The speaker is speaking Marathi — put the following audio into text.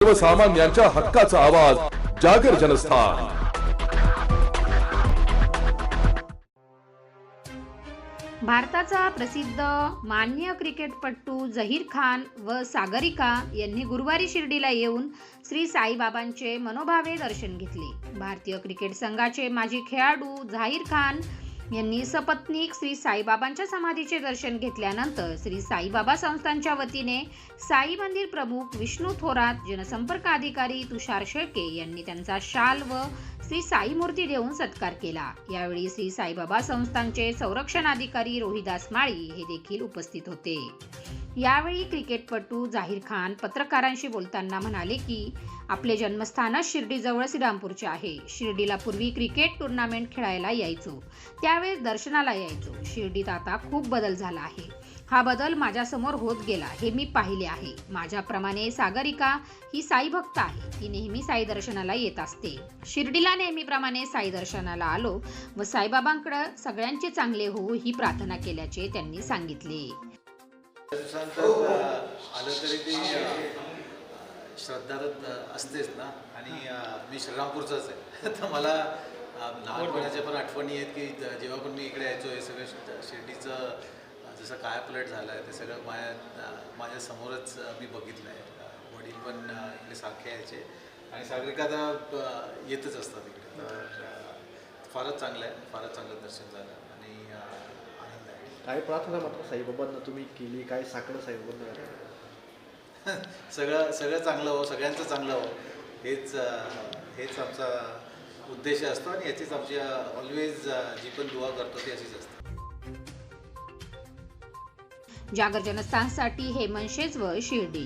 सर्वसामान्यांच्या हक्काचा आवाज जागर जनस्थान। भारताचा प्रसिद्ध मान्य क्रिकेटपटू झहीर खान व सागरिका यांनी गुरुवारी शिर्डीला येऊन श्री साईबाबांचे मनोभावे दर्शन घेतले। भारतीय क्रिकेट संघाचे माजी खेळाडू झहीर खान यांनी सपत्नीक श्री साईबाबांच्या समाधीचे दर्शन घेतल्यानंतर श्री साईबाबा संस्थांच्या वतीने साई मंदिर प्रमुख विष्णू थोरात, जनसंपर्क अधिकारी तुषार शेळके यांनी त्यांचा शाल व श्री साई मूर्ती देऊन सत्कार केला। यावेळी श्री साईबाबा संस्थांचे संरक्षण अधिकारी रोहिदास माळी हे देखील उपस्थित होते। यावेळी क्रिकेटपटू झहीर खान पत्रकारांशी बोलताना म्हणाले की आपले जन्मस्थानच शिर्डीजवळ श्रीरामपूरचे आहे। शिर्डीला पूर्वी क्रिकेट टुर्नामेंट खेळायला यायचो, त्यावेळेस दर्शनाला यायचो। शिर्डीत आता खूप बदल झाला आहे। हा बदल माझ्यासमोर होत गेला हे मी पाहिले आहे। माझ्याप्रमाणे सागरिका ही साई भक्त आहे, ती नेहमी साई दर्शनाला येत असते। शिर्डीला नेहमीप्रमाणे साई दर्शनाला आलो व साईबाबांकडे सगळ्यांचे चांगले हो ही प्रार्थना केल्याचे त्यांनी सांगितले। आलं तरी ती श्रद्धा असतेच ना, आणि मी श्रीरामपूरचाच आहे तर मला लहानपणाच्या पण आठवणी आहेत की जेव्हा पण मी इकडे यायचो हे सगळं शिर्डीचं जसं कायापलट झालं आहे ते सगळं माझ्या समोरच मी बघितलं आहे। वडील पण इकडे सारखे यायचे आणि सागरिका आता येतच असतात इकडे, तर फारच चांगलं आहे, फारच चांगलं दर्शन झालं आणि आनंद आहे। काय प्रार्थना मात्र साईबाबांना तुम्ही केली, काय साकडं साईबाबांना? सगळं चांगलं हो, सगळ्यांचं चांगलं हो, हेच आमचा उद्देश असतो आणि याचीच आमची ऑलवेज जी पण दुआ करतो ती अशीच असते। जागर जनस्थानसाठी हेमंत शेजवळ, शिर्डी।